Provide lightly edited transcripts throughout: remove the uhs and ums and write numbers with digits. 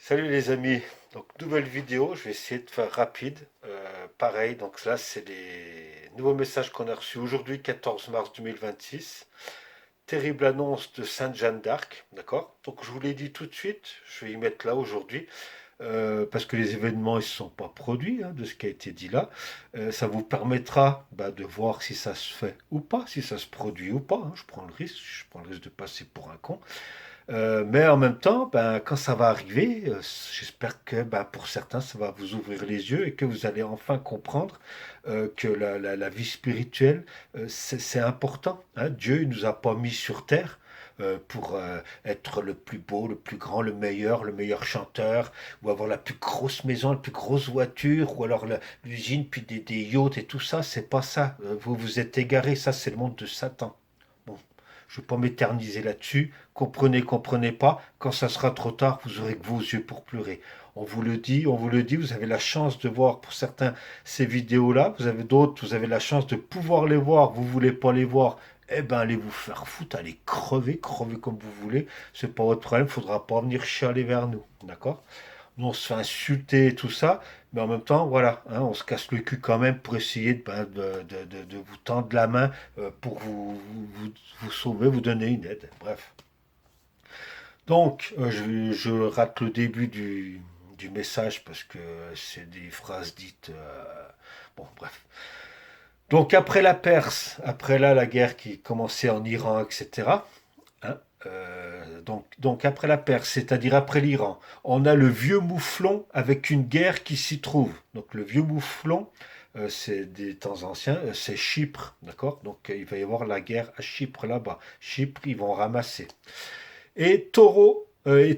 Salut les amis, donc nouvelle vidéo, je vais essayer de faire rapide. Pareil, donc là c'est les nouveaux messages qu'on a reçus aujourd'hui, 14 mars 2026. Terrible annonce de Sainte Jeanne d'Arc, d'accord? Donc je vous l'ai dit tout de suite, je vais y mettre là aujourd'hui, parce que les événements ne se sont pas produits de ce qui a été dit là. Ça vous permettra de voir si ça se fait ou pas, si ça se produit ou pas. Je prends le risque de passer pour un con. Mais en même temps, quand ça va arriver, j'espère que pour certains, ça va vous ouvrir les yeux et que vous allez enfin comprendre que la vie spirituelle, c'est important. Dieu ne nous a pas mis sur terre pour être le plus beau, le plus grand, le meilleur chanteur, ou avoir la plus grosse maison, la plus grosse voiture, ou alors l'usine, puis des yachts et tout ça. C'est pas ça. Vous vous êtes égaré. Ça, c'est le monde de Satan. Bon, je ne vais pas m'éterniser là-dessus. Comprenez, comprenez pas. Quand ça sera trop tard, vous aurez que vos yeux pour pleurer. On vous le dit, vous avez la chance de voir pour certains ces vidéos-là. Vous avez d'autres, vous avez la chance de pouvoir les voir. Vous voulez pas les voir. Eh ben, allez vous faire foutre, allez crever, crever comme vous voulez. C'est pas votre problème. Faudra pas venir chialer vers nous. D'accord? Nous, on se fait insulter et tout ça, mais en même temps, voilà, on se casse le cul quand même pour essayer de vous tendre la main pour vous sauver, vous donner une aide. Bref. Donc, je rate le début du message parce que c'est des phrases dites. Bon, bref. Donc, après la Perse, après là, la guerre qui commençait en Iran, etc. Hein, donc après la Perse, c'est-à-dire après l'Iran, on a le vieux mouflon avec une guerre qui s'y trouve. Donc le vieux mouflon, c'est des temps anciens, c'est Chypre, d'accord? Donc il va y avoir la guerre à Chypre là-bas. Chypre, ils vont ramasser. Et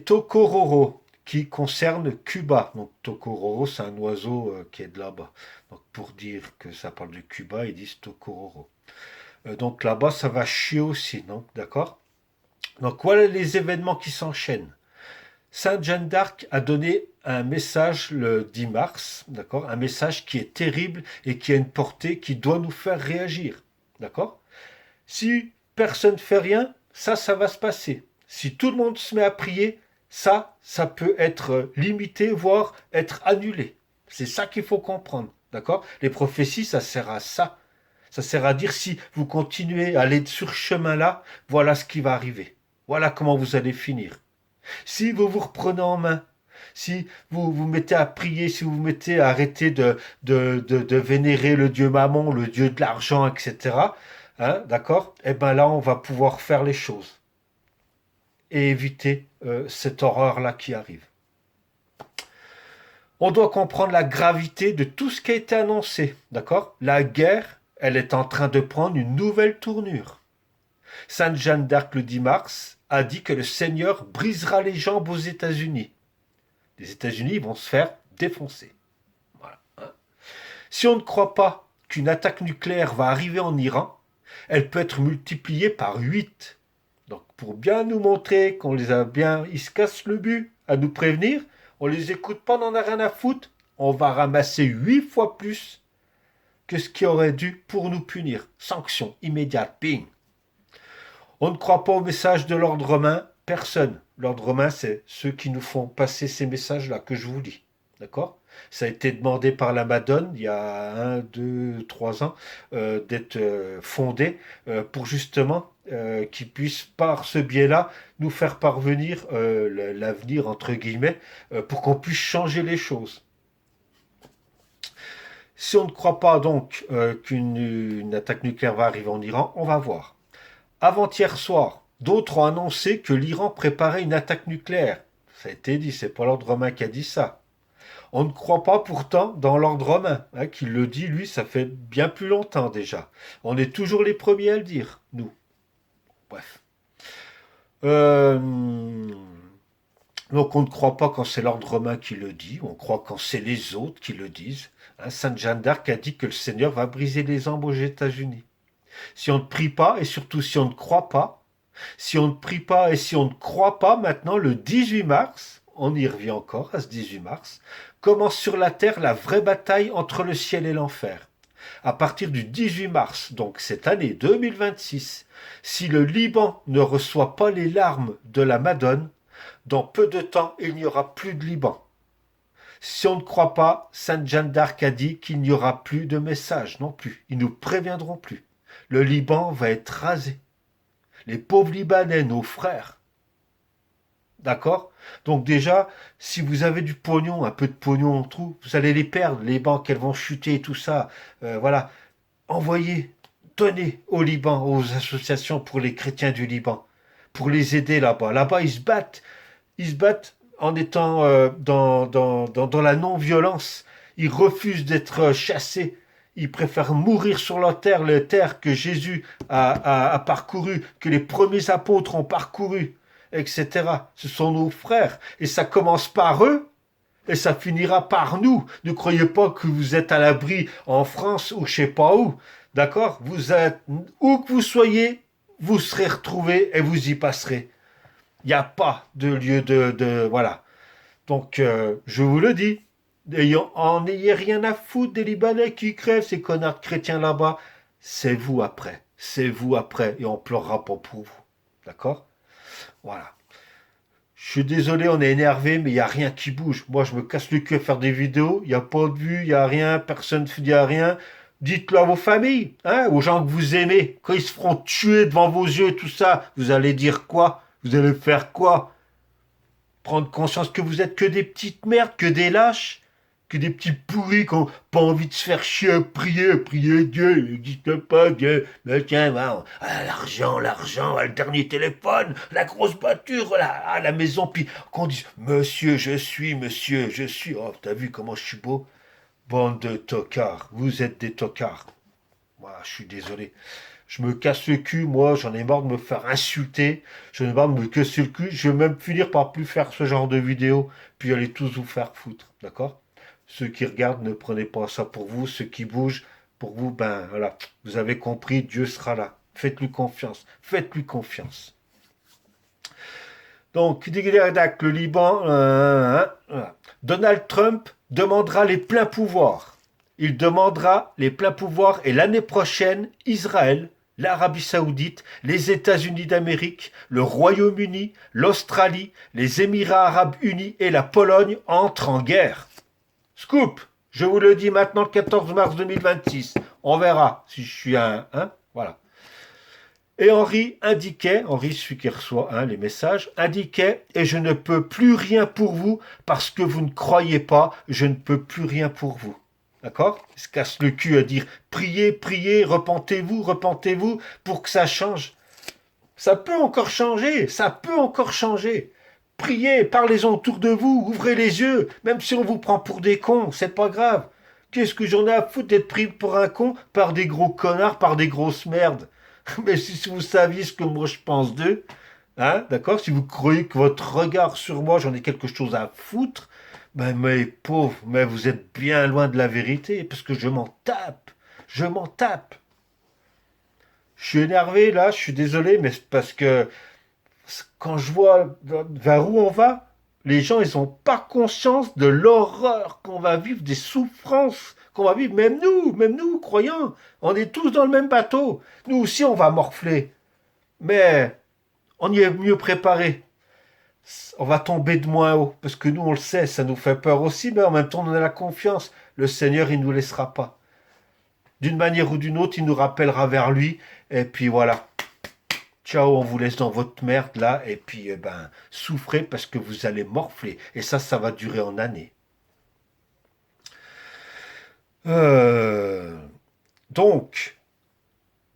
Tokororo, qui concerne Cuba. Donc Tokororo, c'est un oiseau qui est de là-bas. Donc pour dire que ça parle de Cuba, ils disent Tokororo. Donc là-bas, ça va chier aussi, donc d'accord? Donc voilà les événements qui s'enchaînent. Sainte Jeanne d'Arc a donné un message le 10 mars, d'accord? Un message qui est terrible et qui a une portée qui doit nous faire réagir, d'accord? Si personne ne fait rien, ça va se passer. Si tout le monde se met à prier, ça peut être limité, voire être annulé. C'est ça qu'il faut comprendre, d'accord? Les prophéties, ça sert à ça. Ça sert à dire si vous continuez à aller sur ce chemin-là, voilà ce qui va arriver. Voilà comment vous allez finir. Si vous vous reprenez en main, si vous vous mettez à prier, si vous vous mettez à arrêter de vénérer le dieu Mammon, le dieu de l'argent, etc., d'accord? Eh bien là, on va pouvoir faire les choses et éviter cette horreur-là qui arrive. On doit comprendre la gravité de tout ce qui a été annoncé, d'accord? La guerre, elle est en train de prendre une nouvelle tournure. Sainte Jeanne d'Arc le 10 mars a dit que le Seigneur brisera les jambes aux États-Unis. Les États-Unis vont se faire défoncer. Voilà. Si on ne croit pas qu'une attaque nucléaire va arriver en Iran, elle peut être multipliée par 8. Donc pour bien nous montrer qu'on les a bien, ils se cassent le but à nous prévenir, on les écoute pas, on en a rien à foutre, on va ramasser 8 fois plus que ce qui aurait dû pour nous punir. Sanction immédiate, ping. On ne croit pas au message de l'ordre romain, personne. L'ordre romain, c'est ceux qui nous font passer ces messages-là que je vous lis. D'accord? Ça a été demandé par la Madone il y a 2, 3 ans d'être fondé pour justement qu'ils puissent par ce biais-là nous faire parvenir l'avenir entre guillemets pour qu'on puisse changer les choses. Si on ne croit pas donc qu'une attaque nucléaire va arriver en Iran, on va voir. Avant-hier soir, d'autres ont annoncé que l'Iran préparait une attaque nucléaire. Ça a été dit, c'est pas l'ordre romain qui a dit ça. On ne croit pas pourtant dans l'ordre romain, qui le dit, lui, ça fait bien plus longtemps déjà. On est toujours les premiers à le dire, nous. Bref. Euh, donc on ne croit pas quand c'est l'ordre romain qui le dit, on croit quand c'est les autres qui le disent. Sainte Jeanne d'Arc a dit que le Seigneur va briser les jambes aux États-Unis. Si on ne prie pas, et surtout si on ne croit pas, si on ne prie pas et si on ne croit pas, maintenant, le 18 mars, on y revient encore à ce 18 mars, commence sur la terre la vraie bataille entre le ciel et l'enfer. À partir du 18 mars, donc cette année 2026, si le Liban ne reçoit pas les larmes de la Madone, dans peu de temps, il n'y aura plus de Liban. Si on ne croit pas, Sainte Jeanne d'Arc a dit qu'il n'y aura plus de messages non plus. Ils ne nous préviendront plus. Le Liban va être rasé. Les pauvres Libanais, nos frères. D'accord? Donc déjà, si vous avez du pognon, un peu de pognon en tout, vous allez les perdre. Les banques, elles vont chuter et tout ça. Voilà. Envoyez, donnez au Liban, aux associations pour les chrétiens du Liban, pour les aider là-bas. Là-bas, ils se battent. Ils se battent en étant dans la non-violence. Ils refusent d'être chassés. Ils préfèrent mourir sur la terre, les terres que Jésus a parcourues, que les premiers apôtres ont parcourues, etc. Ce sont nos frères. Et ça commence par eux, et ça finira par nous. Ne croyez pas que vous êtes à l'abri en France ou je sais pas où. D'accord? Vous êtes, où que vous soyez, vous serez retrouvés et vous y passerez. Il n'y a pas de lieu voilà. Donc, je vous le dis, en ayez rien à foutre des Libanais qui crèvent, ces connards de chrétiens là-bas. C'est vous après. C'est vous après. Et on pleurera pas pour vous. D'accord? Voilà. Je suis désolé, on est énervé, mais il n'y a rien qui bouge. Moi, je me casse le cul à faire des vidéos. Il n'y a pas de vue, il n'y a rien, personne ne dit rien. Dites-le à vos familles, hein, aux gens que vous aimez. Quand ils se feront tuer devant vos yeux et tout ça, vous allez dire quoi? Vous allez faire quoi? Prendre conscience que vous êtes que des petites merdes, que des lâches, que des petits pourris qui n'ont pas envie de se faire chier, prier Dieu, il n'existe pas Dieu. Mais tiens, l'argent, le dernier téléphone, la grosse voiture, la maison, puis qu'on dise monsieur, je suis, oh, t'as vu comment je suis beau? Bande de tocards, vous êtes des tocards. Moi, je suis désolé. Je me casse le cul, moi, j'en ai marre de me faire insulter, j'en ai marre de me casser le cul, je vais même finir par plus faire ce genre de vidéos, puis allez tous vous faire foutre, d'accord? Ceux qui regardent, ne prenez pas ça pour vous, ceux qui bougent, pour vous, ben voilà, vous avez compris, Dieu sera là. Faites-lui confiance, faites-lui confiance. Donc, le Liban, voilà. Donald Trump demandera les pleins pouvoirs. Il demandera les pleins pouvoirs et l'année prochaine, Israël, l'Arabie Saoudite, les États-Unis d'Amérique, le Royaume-Uni, l'Australie, les Émirats Arabes Unis et la Pologne entrent en guerre. Scoop, je vous le dis maintenant le 14 mars 2026. On verra si je suis voilà. Et Henri, celui qui reçoit les messages, indiquait « Et je ne peux plus rien pour vous parce que vous ne croyez pas, je ne peux plus rien pour vous. » D'accord? Il se casse le cul à dire « Priez, priez, repentez-vous pour que ça change. » Ça peut encore changer, ça peut encore changer. Priez, parlez-en autour de vous, ouvrez les yeux, même si on vous prend pour des cons, c'est pas grave. Qu'est-ce que j'en ai à foutre d'être pris pour un con par des gros connards, par des grosses merdes? Mais si vous saviez ce que moi je pense d'eux, hein, d'accord? Si vous croyez que votre regard sur moi, j'en ai quelque chose à foutre, ben mes pauvres, mais vous êtes bien loin de la vérité, parce que je m'en tape. Je m'en tape. Je suis énervé là, je suis désolé, mais c'est parce que quand je vois vers où on va, les gens, ils n'ont pas conscience de l'horreur qu'on va vivre, des souffrances qu'on va vivre. Même nous, croyants, on est tous dans le même bateau. Nous aussi, on va morfler. Mais on y est mieux préparé. On va tomber de moins haut, parce que nous, on le sait, ça nous fait peur aussi, mais en même temps, on a la confiance. Le Seigneur, il ne nous laissera pas. D'une manière ou d'une autre, il nous rappellera vers lui, et puis voilà. Ciao, on vous laisse dans votre merde là, et puis souffrez parce que vous allez morfler. Et ça va durer en années. Donc,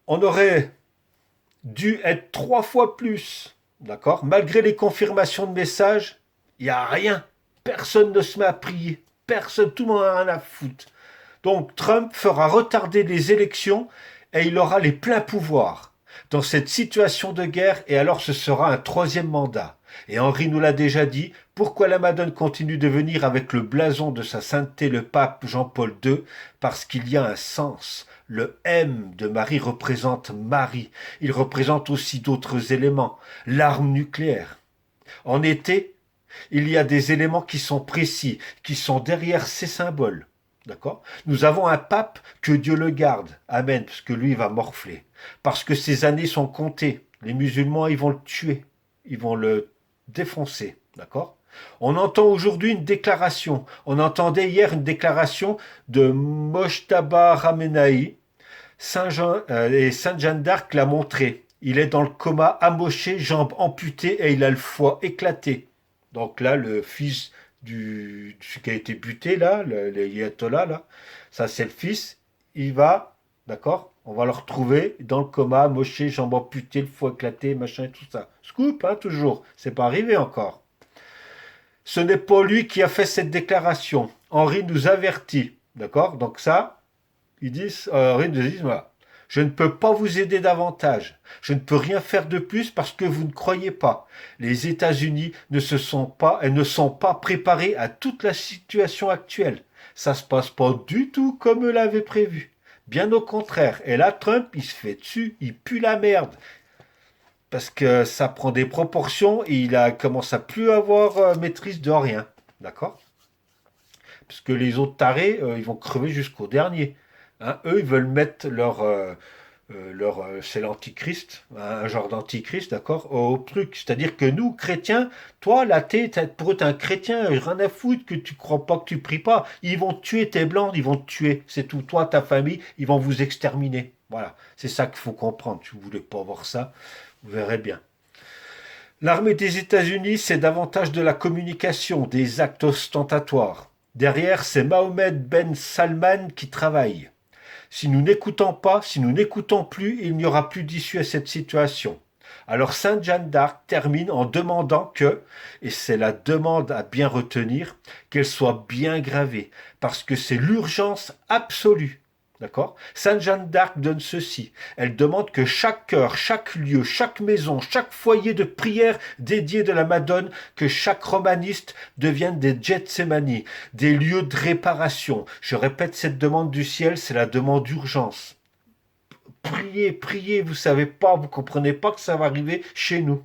on aurait dû être 3 fois plus, d'accord? Malgré les confirmations de messages, il n'y a rien. Personne ne se met à prier. Personne, tout le monde a rien à foutre. Donc, Trump fera retarder les élections et il aura les pleins pouvoirs dans cette situation de guerre, et alors ce sera un 3e mandat. Et Henri nous l'a déjà dit, pourquoi la Madone continue de venir avec le blason de sa sainteté le pape Jean-Paul II? Parce qu'il y a un sens. Le M de Marie représente Marie. Il représente aussi d'autres éléments. L'arme nucléaire. En été, il y a des éléments qui sont précis, qui sont derrière ces symboles. D'accord? Nous avons un pape, que Dieu le garde. Amen, parce que lui, il va morfler. Parce que ses années sont comptées. Les musulmans, ils vont le tuer. Ils vont le défoncer. D'accord? On entend aujourd'hui une déclaration. On entendait hier une déclaration de Mojtaba Ramenaï. Sainte Jeanne d'Arc l'a montré. Il est dans le coma, amoché, jambes amputées et il a le foie éclaté. Donc là, le fils celui qui a été buté, là, l'ayatollah, là, ça c'est le fils, il va, d'accord? On va le retrouver dans le coma, amoché, jambes amputées, le foie éclaté, machin et tout ça. Scoop, hein, toujours. C'est pas arrivé encore. Ce n'est pas lui qui a fait cette déclaration. Henri nous avertit, d'accord? Donc ça, Henri nous dit, voilà, je ne peux pas vous aider davantage. Je ne peux rien faire de plus parce que vous ne croyez pas. Les États-Unis elles ne sont pas préparés à toute la situation actuelle. Ça se passe pas du tout comme eux l'avaient prévu. Bien au contraire. Et là, Trump, il se fait dessus, il pue la merde. Parce que ça prend des proportions et commence à plus avoir maîtrise de rien. D'accord? Parce que les autres tarés, ils vont crever jusqu'au dernier. Hein, eux, ils veulent mettre c'est l'antichrist, un genre d'antichrist, d'accord, au truc. C'est-à-dire que nous, chrétiens, toi, l'athée, pour eux, t'es un chrétien, rien à foutre que tu crois pas, que tu pries pas. Ils vont te tuer, t'es blanc, ils vont te tuer. C'est tout. Toi, ta famille, ils vont vous exterminer. Voilà. C'est ça qu'il faut comprendre. Si vous voulez pas voir ça, vous verrez bien. L'armée des États-Unis, c'est davantage de la communication, des actes ostentatoires. Derrière, c'est Mohamed Ben Salman qui travaille. Si nous n'écoutons pas, si nous n'écoutons plus, il n'y aura plus d'issue à cette situation. Alors Sainte Jeanne d'Arc termine en demandant que, et c'est la demande à bien retenir, qu'elle soit bien gravée, parce que c'est l'urgence absolue. D'accord? Sainte Jeanne d'Arc donne ceci. Elle demande que chaque cœur, chaque lieu, chaque maison, chaque foyer de prière dédié de la Madone, que chaque romaniste devienne des Getsemani, des lieux de réparation. Je répète cette demande du ciel, c'est la demande d'urgence. Priez, priez, vous savez pas, vous comprenez pas que ça va arriver chez nous.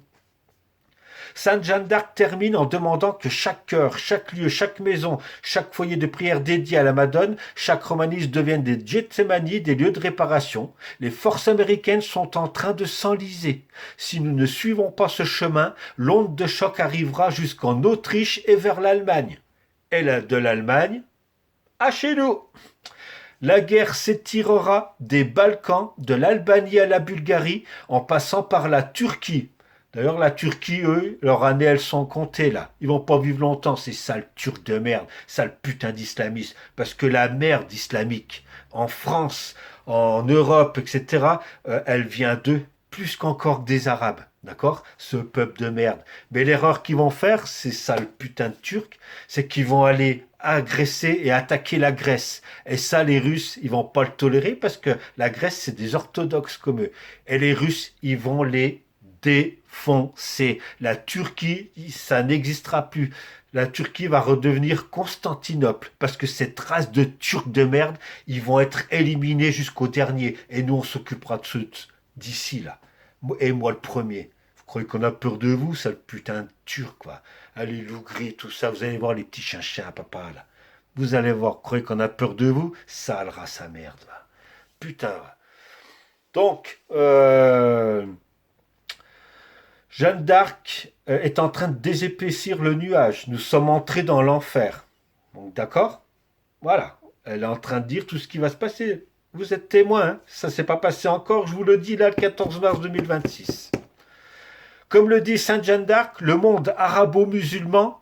Sainte Jeanne d'Arc termine en demandant que chaque cœur, chaque lieu, chaque maison, chaque foyer de prière dédié à la Madone, chaque romaniste devienne des Getsemani, des lieux de réparation. Les forces américaines sont en train de s'enliser. Si nous ne suivons pas ce chemin, l'onde de choc arrivera jusqu'en Autriche et vers l'Allemagne. Et de l'Allemagne à chez nous. La guerre s'étirera des Balkans, de l'Albanie à la Bulgarie, en passant par la Turquie. D'ailleurs, la Turquie, eux, leurs années, elles sont comptées, là. Ils vont pas vivre longtemps, ces sales Turcs de merde, sales putains d'islamistes. Parce que la merde islamique, en France, en Europe, etc., elle vient d'eux, plus qu'encore des Arabes. D'accord? Ce peuple de merde. Mais l'erreur qu'ils vont faire, ces sales putains de Turcs, c'est qu'ils vont aller agresser et attaquer la Grèce. Et ça, les Russes, ils vont pas le tolérer parce que la Grèce, c'est des orthodoxes comme eux. Et les Russes, ils vont les défoncer. La Turquie, ça n'existera plus. La Turquie va redevenir Constantinople parce que cette race de Turcs de merde, ils vont être éliminés jusqu'au dernier. Et nous, on s'occupera de ceux d'ici, là. Et moi, le premier. Vous croyez qu'on a peur de vous, sale putain de Turc, quoi. Allez, loup gris, tout ça, vous allez voir les petits chiens, papa, là. Vous allez voir, vous croyez qu'on a peur de vous, sale race à merde, va. Putain, va. Donc, Jeanne d'Arc est en train de désépaissir le nuage. Nous sommes entrés dans l'enfer. Donc, d'accord? Voilà. Elle est en train de dire tout ce qui va se passer. Vous êtes témoin, hein? Ça ne s'est pas passé encore, je vous le dis là, le 14 mars 2026. Comme le dit Sainte Jeanne d'Arc, le monde arabo-musulman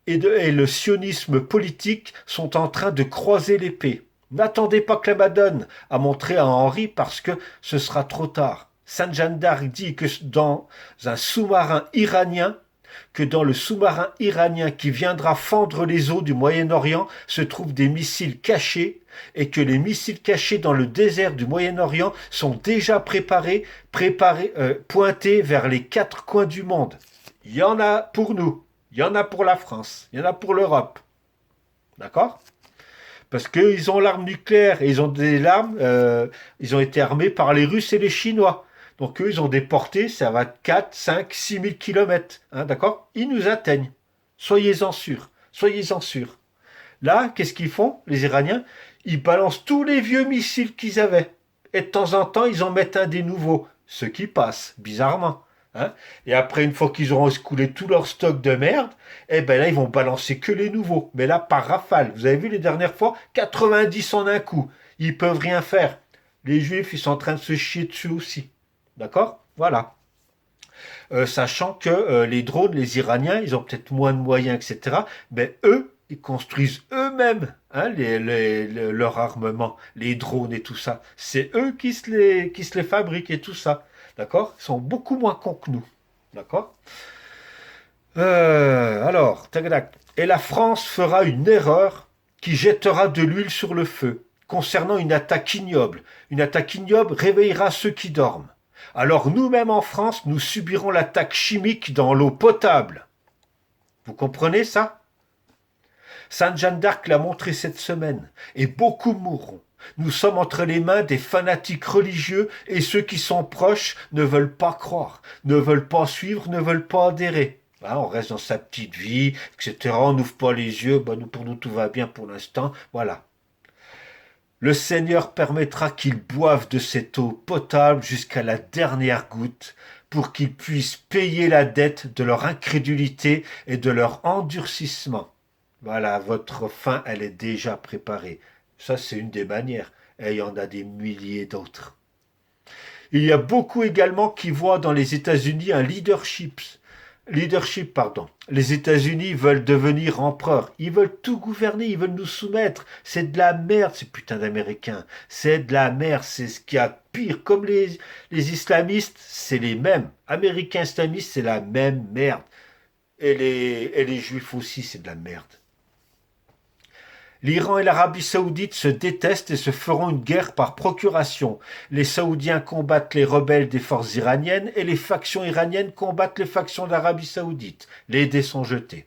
et le sionisme politique sont en train de croiser l'épée. N'attendez pas que la Madone a montré à Henri parce que ce sera trop tard. Sainte Jeanne d'Arc dit que dans un sous-marin iranien, que dans le sous-marin iranien qui viendra fendre les eaux du Moyen-Orient se trouvent des missiles cachés et que les missiles cachés dans le désert du Moyen-Orient sont déjà pointés vers les 4 coins du monde. Il y en a pour nous, il y en a pour la France, il y en a pour l'Europe. D'accord? Parce qu'ils ont l'arme nucléaire et ils ont des armes, ils ont été armés par les Russes et les Chinois. Donc eux, ils ont des portées, ça va de 4, 5, 6 000 kilomètres. Hein, d'accord? Ils nous atteignent. Soyez-en sûrs. Soyez-en sûrs. Là, qu'est-ce qu'ils font, les Iraniens? Ils balancent tous les vieux missiles qu'ils avaient. Et de temps en temps, ils en mettent un des nouveaux. Ce qui passe, bizarrement. hein. Et après, une fois qu'ils auront écoulé tout leur stock de merde, eh ben là, ils vont balancer que les nouveaux. Mais là, par rafale. Vous avez vu les dernières fois 90 en un coup. Ils peuvent rien faire. Les Juifs, ils sont en train de se chier dessus aussi. D'accord? Voilà. Sachant que les drones, les Iraniens, ils ont peut-être moins de moyens, etc. Mais eux, ils construisent eux-mêmes, hein, leur armement, les drones et tout ça. C'est eux qui se les fabriquent et tout ça. D'accord? Ils sont beaucoup moins cons que nous. D'accord? Alors, tac, tac. Et la France fera une erreur qui jettera de l'huile sur le feu concernant une attaque ignoble. Une attaque ignoble réveillera ceux qui dorment. Alors nous-mêmes en France, nous subirons l'attaque chimique dans l'eau potable. Vous comprenez ça? Sainte Jeanne d'Arc l'a montré cette semaine, et beaucoup mourront. Nous sommes entre les mains des fanatiques religieux et ceux qui sont proches ne veulent pas croire, ne veulent pas suivre, ne veulent pas adhérer. Hein, on reste dans sa petite vie, etc. On n'ouvre pas les yeux, pour nous tout va bien pour l'instant. Voilà. Le Seigneur permettra qu'ils boivent de cette eau potable jusqu'à la dernière goutte, pour qu'ils puissent payer la dette de leur incrédulité et de leur endurcissement. Voilà, votre fin, elle est déjà préparée. Ça, c'est une des manières. Et il y en a des milliers d'autres. Il y a beaucoup également qui voient dans les États-Unis un leadership, pardon. Les États-Unis veulent devenir empereurs. Ils veulent tout gouverner, ils veulent nous soumettre. C'est de la merde, ces putains d'Américains. C'est de la merde, c'est ce qu'il y a de pire. Comme les islamistes, c'est les mêmes. Américains islamistes, c'est la même merde. Et les juifs aussi, c'est de la merde. L'Iran et l'Arabie saoudite se détestent et se feront une guerre par procuration. Les Saoudiens combattent les rebelles des forces iraniennes et les factions iraniennes combattent les factions d'Arabie saoudite. Les dés sont jetés.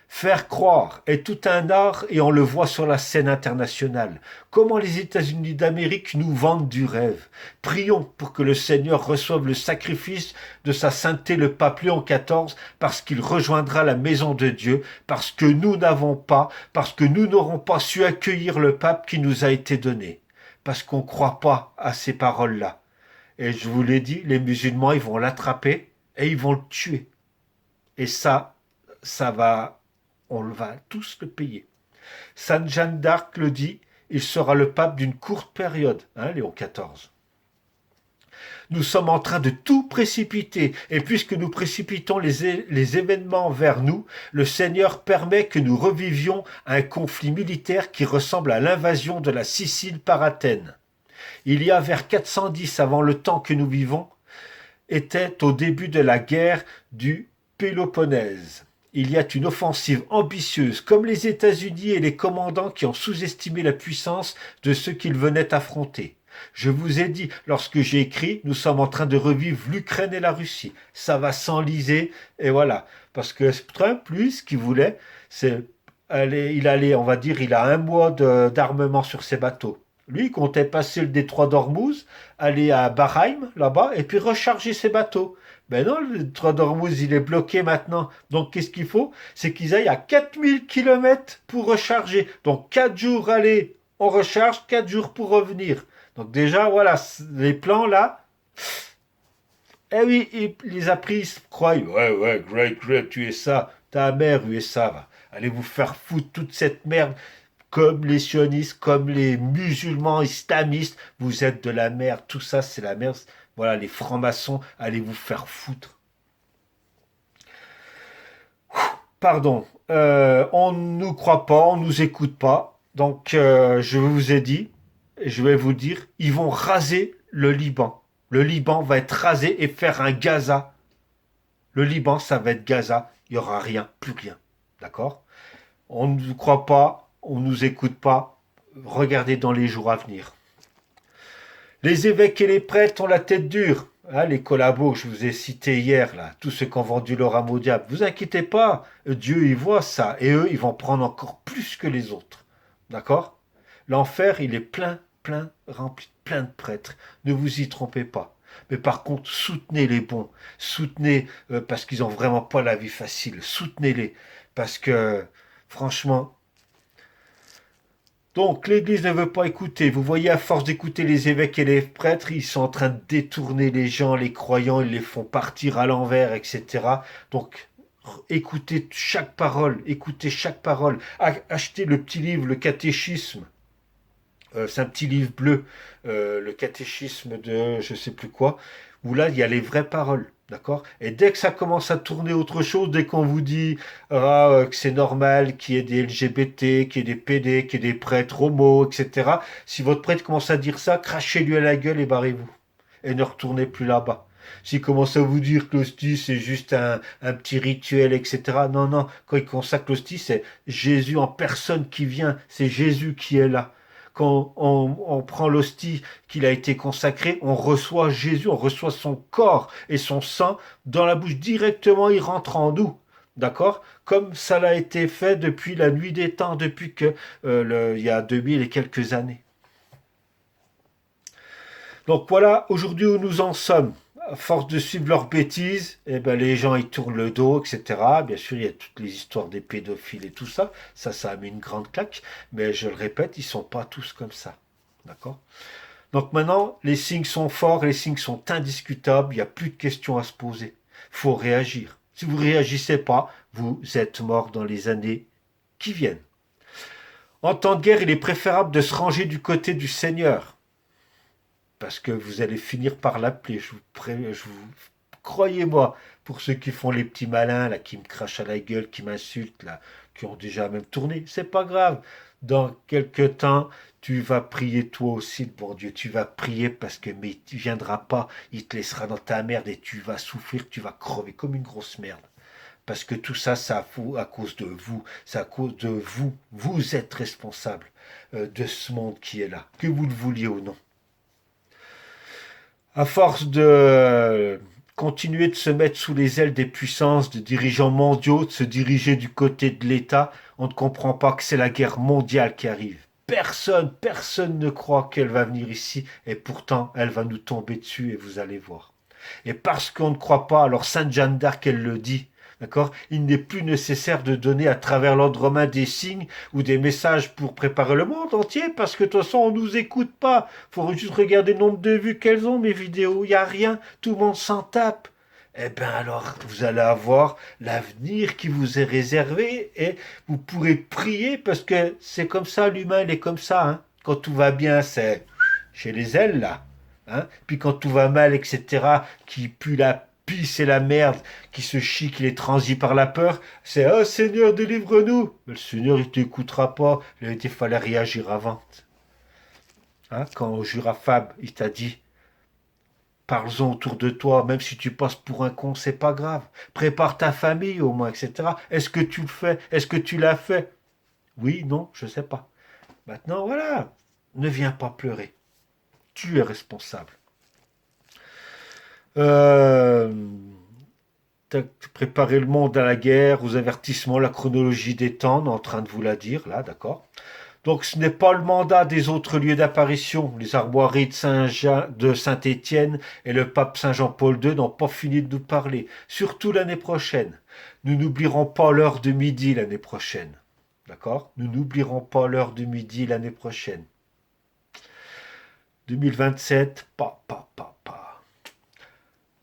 Faire croire est tout un art et on le voit sur la scène internationale. Comment les États-Unis d'Amérique nous vendent du rêve. Prions pour que le Seigneur reçoive le sacrifice de sa sainteté le pape Léon XIV parce qu'il rejoindra la maison de Dieu, parce que nous n'aurons pas su accueillir le pape qui nous a été donné, parce qu'on ne croit pas à ces paroles-là. Et je vous l'ai dit, les musulmans, ils vont l'attraper et ils vont le tuer. Et ça va, on va tous le payer. Sainte Jeanne d'Arc le dit, il sera le pape d'une courte période, hein, Léon XIV. Nous sommes en train de tout précipiter, et puisque nous précipitons les événements vers nous, le Seigneur permet que nous revivions un conflit militaire qui ressemble à l'invasion de la Sicile par Athènes. Il y a vers 410 avant le temps que nous vivons, était au début de la guerre du Péloponnèse. Il y a une offensive ambitieuse, comme les États-Unis et les commandants qui ont sous-estimé la puissance de ceux qu'ils venaient affronter. Je vous ai dit, lorsque j'ai écrit, nous sommes en train de revivre l'Ukraine et la Russie. Ça va s'enliser, et voilà. Parce que Trump, lui, ce qu'il voulait, c'est on va dire, il a un mois d'armement sur ses bateaux. Lui, il comptait passer le détroit d'Ormuz, aller à Bahreïn, là-bas, et puis recharger ses bateaux. Ben non, le détroit d'Ormuz, il est bloqué maintenant. Donc, qu'est-ce qu'il faut? C'est qu'ils aillent à 4000 km pour recharger. Donc, 4 jours aller, on recharge, 4 jours pour revenir. Donc, déjà, voilà, les plans, là. Eh oui, il les a pris, ils se croient, ouais, great, USA, ta mère, USA, va. Allez vous faire foutre toute cette merde comme les sionistes, comme les musulmans islamistes, vous êtes de la merde, tout ça c'est la merde. Voilà, les francs-maçons, allez vous faire foutre. Pardon, on ne nous croit pas, on ne nous écoute pas. Donc je vous ai dit, et je vais vous dire, ils vont raser le Liban. Le Liban va être rasé et faire un Gaza. Le Liban, ça va être Gaza. Il n'y aura rien, plus rien. D'accord? On ne nous croit pas, on ne nous écoute pas. Regardez dans les jours à venir. Les évêques et les prêtres ont la tête dure. Hein, les collabos que je vous ai cités hier, là, tous ceux qui ont vendu leur âme au diable, vous inquiétez pas, Dieu il voit ça, et eux ils vont prendre encore plus que les autres. D'accord? L'enfer il est plein, rempli, plein de prêtres. Ne vous y trompez pas. Mais par contre, soutenez les bons, soutenez parce qu'ils ont vraiment pas la vie facile, soutenez-les parce que franchement, Donc l'Église ne veut pas écouter. Vous voyez, à force d'écouter les évêques et les prêtres, ils sont en train de détourner les gens, les croyants, ils les font partir à l'envers, etc. Donc écoutez chaque parole, écoutez chaque parole. Achetez le petit livre, le catéchisme. C'est un petit livre bleu, le catéchisme de je sais plus quoi, où là il y a les vraies paroles. D'accord. Et dès que ça commence à tourner autre chose, dès qu'on vous dit que c'est normal qu'il y ait des LGBT, qu'il y ait des PD, qu'il y ait des prêtres homos, etc. Si votre prêtre commence à dire ça, crachez-lui à la gueule et barrez-vous. Et ne retournez plus là-bas. S'il commence à vous dire que l'hostie c'est juste un petit rituel, etc. Non, non, quand il consacre l'hostie, c'est Jésus en personne qui vient, c'est Jésus qui est là. Quand on prend l'hostie qu'il a été consacré, on reçoit Jésus, on reçoit son corps et son sang dans la bouche. Directement, il rentre en nous. D'accord. Comme ça l'a été fait depuis la nuit des temps, depuis que il y a 2000 et quelques années. Donc voilà, aujourd'hui où nous en sommes. À force de suivre leurs bêtises, eh ben, les gens ils tournent le dos, etc. Bien sûr, il y a toutes les histoires des pédophiles et tout ça. Ça a mis une grande claque. Mais je le répète, ils sont pas tous comme ça. D'accord. Donc maintenant, les signes sont forts, les signes sont indiscutables. Il n'y a plus de questions à se poser. Il faut réagir. Si vous ne réagissez pas, vous êtes mort dans les années qui viennent. En temps de guerre, il est préférable de se ranger du côté du Seigneur. Parce que vous allez finir par l'appeler. Croyez-moi, pour ceux qui font les petits malins, là, qui me crachent à la gueule, qui m'insultent, là, qui ont déjà même tourné, c'est pas grave. Dans quelques temps, tu vas prier toi aussi le bon Dieu. Tu vas prier parce que mais tu viendras pas, il te laissera dans ta merde et tu vas souffrir, tu vas crever comme une grosse merde. Parce que tout ça, c'est à cause de vous. C'est à cause de vous. Vous êtes responsable de ce monde qui est là, que vous le vouliez ou non. À force de continuer de se mettre sous les ailes des puissances, de dirigeants mondiaux, de se diriger du côté de l'État, on ne comprend pas que c'est la guerre mondiale qui arrive. Personne ne croit qu'elle va venir ici, et pourtant elle va nous tomber dessus, et vous allez voir. Et parce qu'on ne croit pas, alors Sainte Jeanne d'Arc, elle le dit, d'accord. Il n'est plus nécessaire de donner à travers l'ordre romain des signes ou des messages pour préparer le monde entier, parce que de toute façon, on ne nous écoute pas. Il faut juste regarder le nombre de vues qu'elles ont, mes vidéos. Il n'y a rien. Tout le monde s'en tape. Eh bien alors, vous allez avoir l'avenir qui vous est réservé et vous pourrez prier parce que c'est comme ça, l'humain, il est comme ça. Hein. Quand tout va bien, c'est chez les ailes, là. Hein. Puis quand tout va mal, etc., qui pue la pisse et la merde, qui se chie, qui est transi par la peur, c'est « Oh Seigneur, délivre-nous » Mais le Seigneur, il t'écoutera pas. Il fallait réagir avant. Hein. Quand Jurafab, il t'a dit « Parle-en autour de toi, même si tu passes pour un con, c'est pas grave. Prépare ta famille au moins, etc. » Est-ce que tu le fais? Est-ce que tu l'as fait? Oui, non, je sais pas. Maintenant, voilà. Ne viens pas pleurer. Tu es responsable. Euh, Préparer le monde à la guerre, aux avertissements, la chronologie des temps, on est en train de vous la dire, là, d'accord. Donc ce n'est pas le mandat des autres lieux d'apparition. Les armoiries de Saint-Étienne et le pape Saint-Jean-Paul II n'ont pas fini de nous parler. Surtout l'année prochaine. Nous n'oublierons pas l'heure de midi l'année prochaine. D'accord. Nous n'oublierons pas l'heure de midi l'année prochaine. 2027, pas.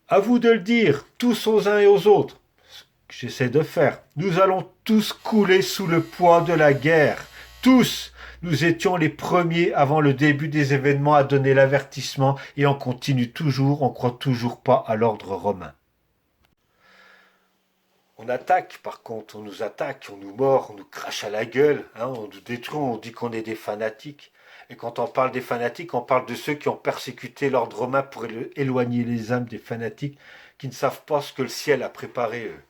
À vous de le dire, tous aux uns et aux autres. Ce que j'essaie de faire. Nous allons tous couler sous le poids de la guerre. Tous. Nous étions les premiers avant le début des événements à donner l'avertissement et on continue toujours, on ne croit toujours pas à l'ordre romain. On attaque, par contre, on nous attaque, on nous mord, on nous crache à la gueule, hein, on nous détruit, on dit qu'on est des fanatiques. Et quand on parle des fanatiques, on parle de ceux qui ont persécuté l'ordre romain pour éloigner les âmes des fanatiques qui ne savent pas ce que le ciel a préparé eux.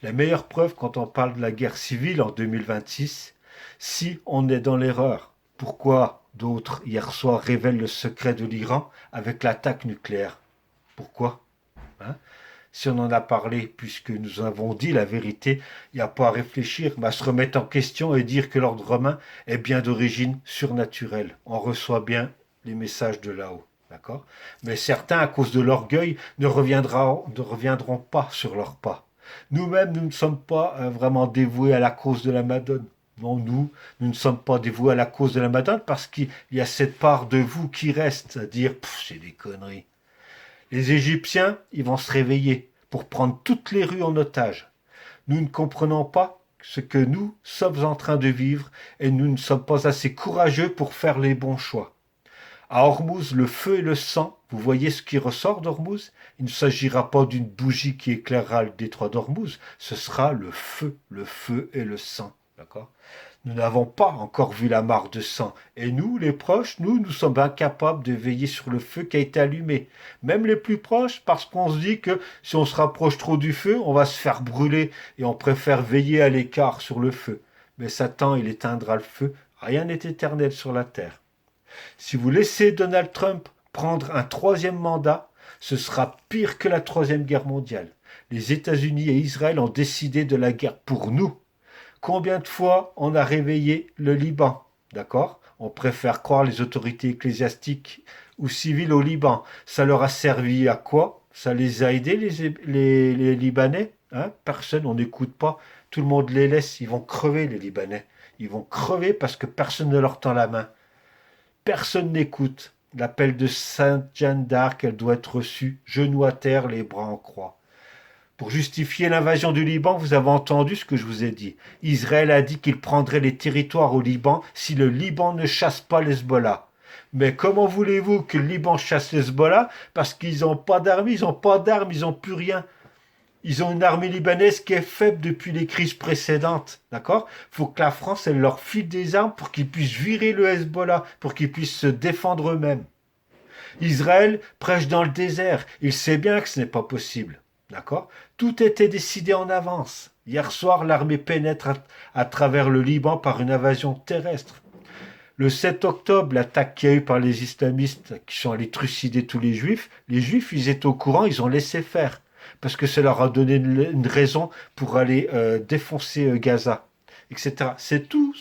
La meilleure preuve quand on parle de la guerre civile en 2026, si on est dans l'erreur. Pourquoi d'autres, hier soir, révèlent le secret de l'Iran avec l'attaque nucléaire? Pourquoi? Hein? Si on en a parlé, puisque nous avons dit la vérité, il n'y a pas à réfléchir, mais à se remettre en question et dire que l'ordre romain est bien d'origine surnaturelle. On reçoit bien les messages de là-haut. D'accord. Mais certains, à cause de l'orgueil, ne reviendront pas sur leurs pas. Nous-mêmes, nous ne sommes pas vraiment dévoués à la cause de la Madone. Non, nous ne sommes pas dévoués à la cause de la Madone parce qu'il y a cette part de vous qui reste à dire, c'est des conneries. Les Égyptiens, ils vont se réveiller pour prendre toutes les rues en otage. Nous ne comprenons pas ce que nous sommes en train de vivre et nous ne sommes pas assez courageux pour faire les bons choix. À Hormuz, le feu et le sang, vous voyez ce qui ressort d'Hormuz? Il ne s'agira pas d'une bougie qui éclairera le détroit d'Hormuz, ce sera le feu et le sang. D'accord? Nous n'avons pas encore vu la mare de sang. Et nous, les proches, nous sommes incapables de veiller sur le feu qui a été allumé. Même les plus proches, parce qu'on se dit que si on se rapproche trop du feu, on va se faire brûler et on préfère veiller à l'écart sur le feu. Mais Satan, il éteindra le feu. Rien n'est éternel sur la terre. Si vous laissez Donald Trump prendre un troisième mandat, ce sera pire que la Troisième Guerre mondiale. Les États-Unis et Israël ont décidé de la guerre pour nous. Combien de fois on a réveillé le Liban? D'accord? On préfère croire les autorités ecclésiastiques ou civiles au Liban. Ça leur a servi à quoi? Ça les a aidés, les Libanais? Hein? Personne, on n'écoute pas. Tout le monde les laisse. Ils vont crever, les Libanais. Ils vont crever parce que personne ne leur tend la main. Personne n'écoute. L'appel de Sainte Jeanne d'Arc, elle doit être reçue, genoux à terre, les bras en croix. Pour justifier l'invasion du Liban, vous avez entendu ce que je vous ai dit. Israël a dit qu'il prendrait les territoires au Liban si le Liban ne chasse pas l'Hezbollah. Mais comment voulez-vous que le Liban chasse l'Hezbollah? Parce qu'ils n'ont pas d'armes, ils n'ont plus rien. Ils ont une armée libanaise qui est faible depuis les crises précédentes. D'accord? Il faut que la France, elle leur file des armes pour qu'ils puissent virer le Hezbollah, pour qu'ils puissent se défendre eux-mêmes. Israël prêche dans le désert. Il sait bien que ce n'est pas possible. D'accord? Tout était décidé en avance. Hier soir, l'armée pénètre à travers le Liban par une invasion terrestre. Le 7 octobre, l'attaque qu'il y a eu par les islamistes qui sont allés trucider tous les juifs, ils étaient au courant, ils ont laissé faire. Parce que ça leur a donné une raison pour aller défoncer Gaza, etc. C'est tout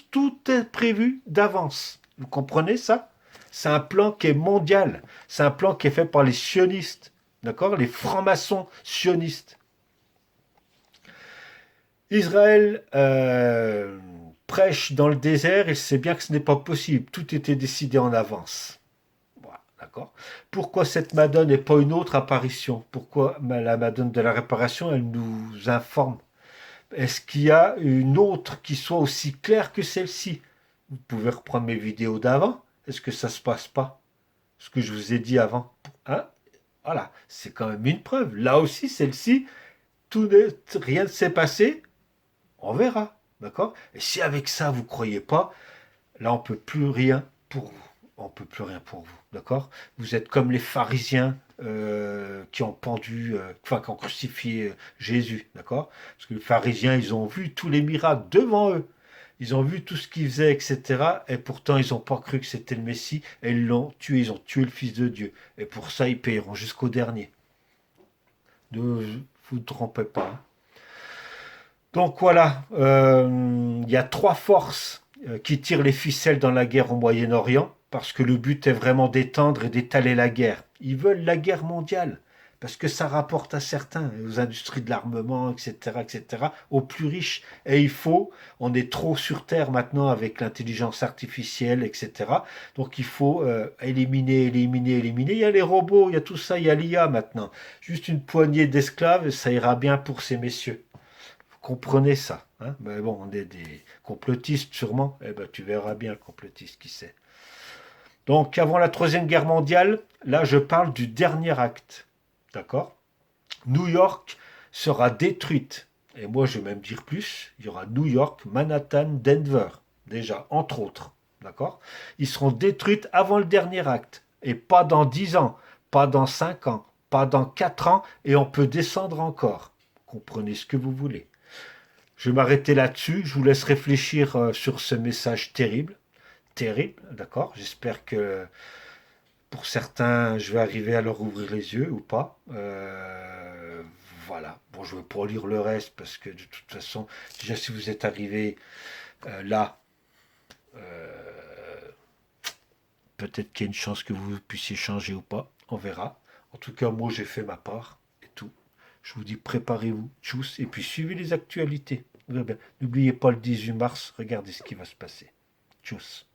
est prévu d'avance. Vous comprenez ça? C'est un plan qui est mondial. C'est un plan qui est fait par les sionistes. D'accord? Les francs-maçons sionistes. Israël prêche dans le désert, il sait bien que ce n'est pas possible. Tout était décidé en avance. Voilà, d'accord? Pourquoi cette Madone et pas une autre apparition? Pourquoi la Madone de la réparation, elle nous informe? Est-ce qu'il y a une autre qui soit aussi claire que celle-ci? Vous pouvez reprendre mes vidéos d'avant. Est-ce que ça se passe pas? Ce que je vous ai dit avant. Hein? Voilà, c'est quand même une preuve. Là aussi, celle-ci, rien ne s'est passé. On verra, d'accord? Et si avec ça, vous ne croyez pas, là, on ne peut plus rien pour vous. On ne peut plus rien pour vous, d'accord? Vous êtes comme les pharisiens qui ont pendu, enfin, qui ont crucifié Jésus, d'accord? Parce que les pharisiens, ils ont vu tous les miracles devant eux. Ils ont vu tout ce qu'il faisait, etc. Et pourtant, ils n'ont pas cru que c'était le Messie. Et ils l'ont tué, ils ont tué le Fils de Dieu. Et pour ça, ils paieront jusqu'au dernier. Ne vous trompez pas. Hein. Donc voilà, il y a trois forces qui tirent les ficelles dans la guerre au Moyen-Orient, parce que le but est vraiment d'étendre et d'étaler la guerre. Ils veulent la guerre mondiale, parce que ça rapporte à certains, aux industries de l'armement, etc., etc., aux plus riches. Et on est trop sur Terre maintenant avec l'intelligence artificielle, etc. Donc il faut éliminer. Il y a les robots, il y a tout ça, il y a l'IA maintenant. Juste une poignée d'esclaves, ça ira bien pour ces messieurs. Comprenez ça. Hein. Mais bon, on est des complotistes sûrement. Eh ben, tu verras bien le complotiste qui c'est. Donc, avant la Troisième Guerre mondiale, là, je parle du dernier acte. D'accord? New York sera détruite. Et moi, je vais même dire plus. Il y aura New York, Manhattan, Denver. Déjà, entre autres. D'accord? Ils seront détruites avant le dernier acte. Et pas dans 10 ans, pas dans 5 ans, pas dans 4 ans. Et on peut descendre encore. Comprenez ce que vous voulez. Je vais m'arrêter là-dessus. Je vous laisse réfléchir sur ce message terrible. Terrible, d'accord? J'espère que pour certains, je vais arriver à leur ouvrir les yeux ou pas. Voilà. Bon, je ne vais pas lire le reste parce que de toute façon, déjà si vous êtes arrivé là, peut-être qu'il y a une chance que vous puissiez changer ou pas. On verra. En tout cas, moi, j'ai fait ma part et tout. Je vous dis, préparez-vous, tchuss, et puis suivez les actualités. N'oubliez pas le 18 mars, regardez ce qui va se passer. Tchuss.